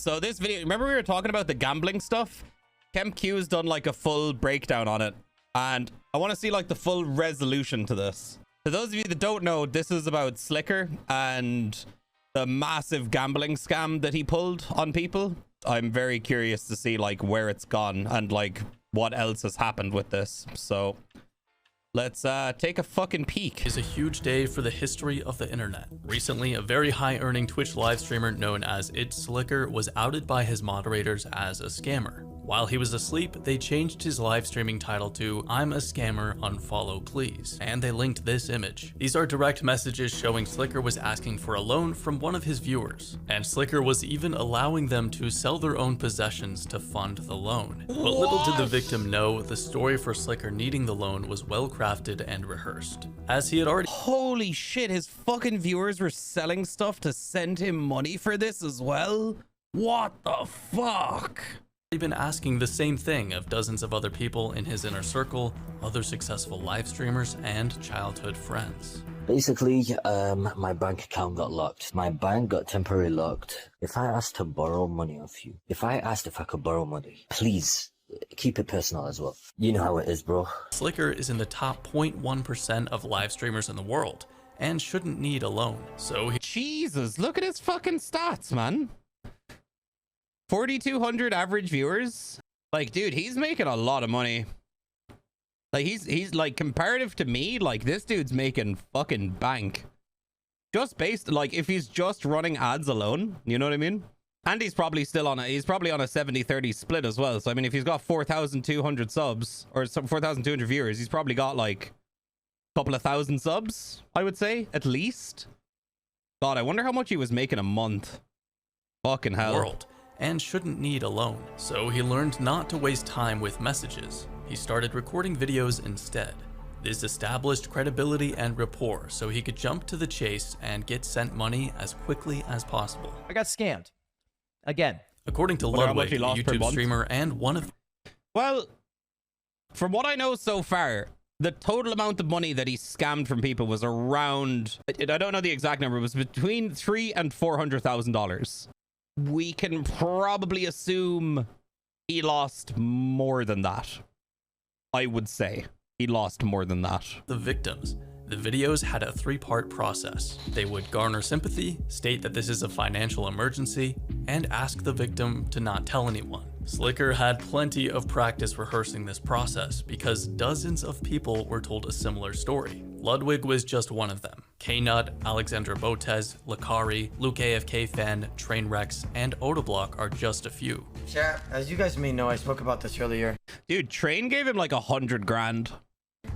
So this video, remember we were talking about the gambling stuff? KempQ's done like a full breakdown on it, and I want to see like the full resolution to this. For those of you that don't know, this is about Sliker and the massive gambling scam that he pulled on people. I'm very curious to see like where it's gone and like what else has happened with this. So let's take a fucking peek. Is a huge day for the history of the internet. Recently, a very high-earning Twitch live streamer known as itsliker was outed by his moderators as a scammer. While he was asleep, they changed his live streaming title to "I'm a scammer, unfollow please," and they linked this image. These are direct messages showing Sliker was asking for a loan from one of his viewers, and Sliker was even allowing them to sell their own possessions to fund the loan. But little did the victim know, the story for Sliker needing the loan was well crafted and rehearsed, as he had already— Holy shit, his fucking viewers were selling stuff to send him money for this as well? What the fuck? been asking the same thing of dozens of other people in his inner circle, other successful live streamers, and childhood friends. Basically, my bank account got locked. My bank got temporarily locked. If I asked to borrow money off you, if I asked if I could borrow money, please keep it personal as well. You know how it is, bro. Sliker is in the top 0.1% of live streamers in the world and shouldn't need a loan. So Jesus, look at his fucking stats, man. 4,200 average viewers. Like, dude, he's making a lot of money. Like, he's like, comparative to me, like, this dude's making fucking bank. Just based, like, if he's just running ads alone, you know what I mean? And he's probably still on he's probably on a 70-30 split as well. So, I mean, if he's got 4,200 subs, or 4,200 viewers, he's probably got, like, a couple of thousand subs, I would say, at least. God, I wonder how much he was making a month. Fucking hell. World, and shouldn't need a loan. So he learned not to waste time with messages. He started recording videos instead. This established credibility and rapport so he could jump to the chase and get sent money as quickly as possible. I got scammed. Again. According to Ludwig, a YouTube streamer and one of— Well, from what I know so far, the total amount of money that he scammed from people was around, I don't know the exact number, it was between $300,000 and $400,000. We can probably assume he lost more than that. I would say he lost more than that. The victims. The videos had a three-part process. They would garner sympathy, state that this is a financial emergency, and ask the victim to not tell anyone. Sliker had plenty of practice rehearsing this process because dozens of people were told a similar story. Ludwig was just one of them. Knut, Alexandra Botez, Lakari, Luke AFK Fan, Trainwrecks, and Otoblock are just a few. Chat, as you guys may know, I spoke about this earlier. Dude, Train gave him like 100 grand.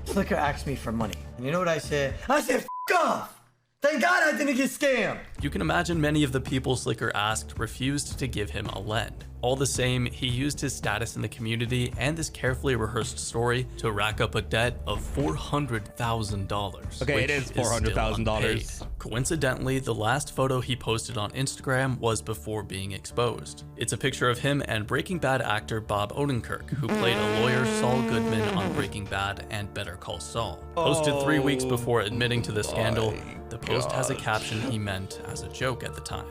Sliker asked me for money. And you know what I said? I said, F off! Thank God I didn't get scammed! You can imagine many of the people Sliker asked refused to give him a lend. All the same, he used his status in the community and this carefully rehearsed story to rack up a debt of $400,000. Okay, it is $400,000. Coincidentally, the last photo he posted on Instagram was before being exposed. It's a picture of him and Breaking Bad actor Bob Odenkirk, who played a lawyer Saul Goodman on Breaking Bad and Better Call Saul. Posted 3 weeks before admitting to the scandal, the post has a caption he meant as a joke at the time.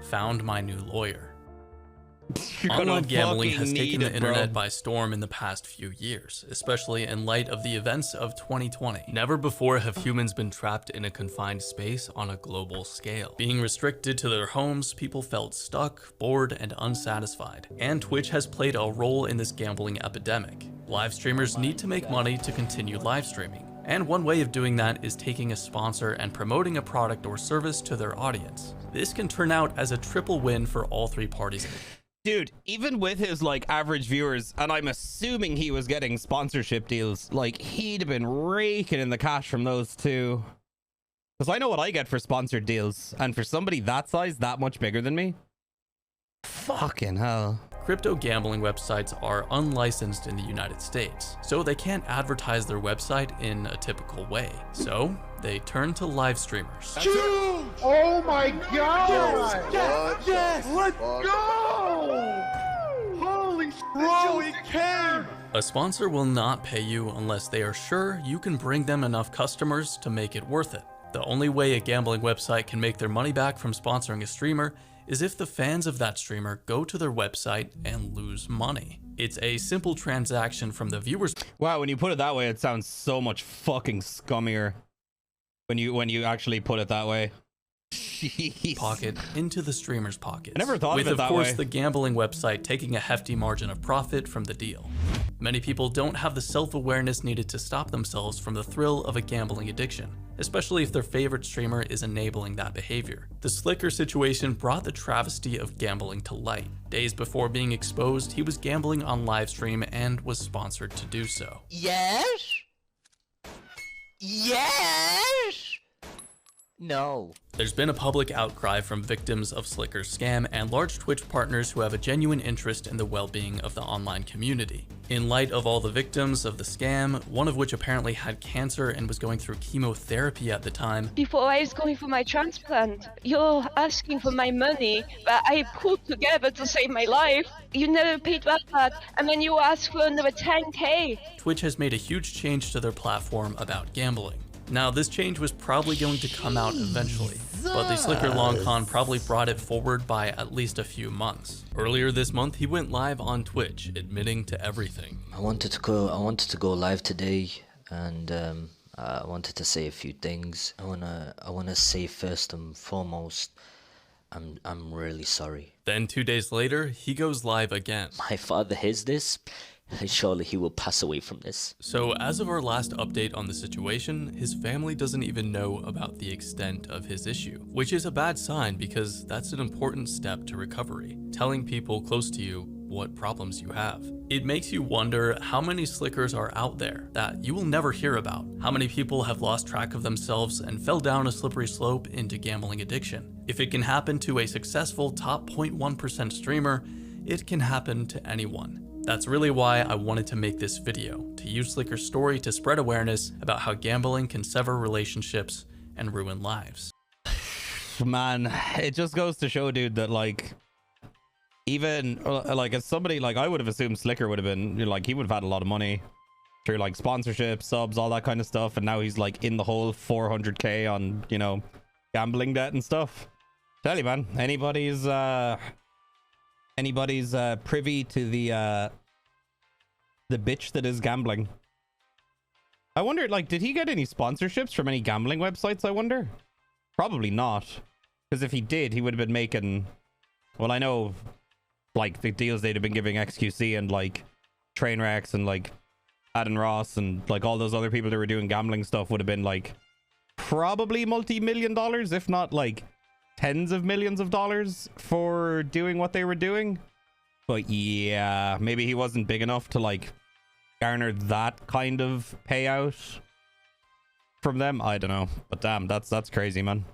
Found my new lawyer. Online gambling has taken the internet by storm in the past few years, especially in light of the events of 2020. Never before have humans been trapped in a confined space on a global scale. Being restricted to their homes, people felt stuck, bored, and unsatisfied. And Twitch has played a role in this gambling epidemic. Live streamers need to make money to continue live streaming. And one way of doing that is taking a sponsor and promoting a product or service to their audience. This can turn out as a triple win for all three parties. Dude, even with his like average viewers, and I'm assuming he was getting sponsorship deals, like he'd have been raking in the cash from those two. Because I know what I get for sponsored deals, and for somebody that size, that much bigger than me, fucking hell. Crypto gambling websites are unlicensed in the United States, so they can't advertise their website in a typical way. So they turn to live streamers. Oh my God! Yes! Let's go! Holy bro, it came! A sponsor will not pay you unless they are sure you can bring them enough customers to make it worth it. The only way a gambling website can make their money back from sponsoring a streamer is if the fans of that streamer go to their website and lose money. It's a simple transaction from the viewer's Wow, when you put it that way, it sounds so much fucking scummier. When you actually put it that way. Jeez. pocket into the streamer's pocket. I never thought with, of it that course, way. the gambling website taking a hefty margin of profit from the deal. Many people don't have the self-awareness needed to stop themselves from the thrill of a gambling addiction, especially if their favorite streamer is enabling that behavior. The Sliker situation brought the travesty of gambling to light. Days before being exposed, he was gambling on livestream and was sponsored to do so. Yes? Yes? No. There's been a public outcry from victims of Sliker's scam and large Twitch partners who have a genuine interest in the well-being of the online community. In light of all the victims of the scam, one of which apparently had cancer and was going through chemotherapy at the time, Before I was going for my transplant, you're asking for my money that I put together to save my life. You never paid back that, and then you ask for another 10K. Twitch has made a huge change to their platform about gambling. Now, this change was probably going to come out eventually, but the Sliker long con probably brought it forward by at least a few months. Earlier this month, he went live on Twitch, admitting to everything. I wanted to go live today, and I wanted to say a few things. I wanna say first and foremost, I'm really sorry. Then 2 days later, he goes live again. My father hears this, and surely he will pass away from this. So as of our last update on the situation, his family doesn't even know about the extent of his issue, which is a bad sign because that's an important step to recovery, telling people close to you what problems you have. It makes you wonder how many Slikers are out there that you will never hear about. How many people have lost track of themselves and fell down a slippery slope into gambling addiction. If it can happen to a successful top 0.1% streamer, it can happen to anyone. That's really why I wanted to make this video, to use Sliker's story to spread awareness about how gambling can sever relationships and ruin lives. Man, it just goes to show, dude, that like even like as somebody like I would have assumed Sliker would have been, you know, like he would have had a lot of money through like sponsorship, subs, all that kind of stuff, and now he's like in the whole 400k on, you know, gambling debt and stuff. Tell you, man, anybody's privy to the bitch that is gambling. I wonder, like, did he get any sponsorships from any gambling websites? I wonder. Probably not, because if he did, he would have been making, well, I know like the deals they'd have been giving XQC and like Trainwrecks and like Adam Ross and like all those other people that were doing gambling stuff would have been like probably multi-million dollars, if not like tens of millions of dollars for doing what they were doing. But yeah, maybe he wasn't big enough to like garner that kind of payout from them. I don't know, but damn, that's crazy, man.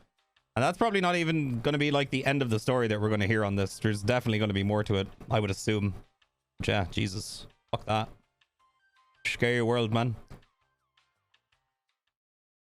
And that's probably not even going to be like the end of the story that we're going to hear on this. There's definitely going to be more to it, I would assume. But yeah, Jesus, fuck that. Scary world, man.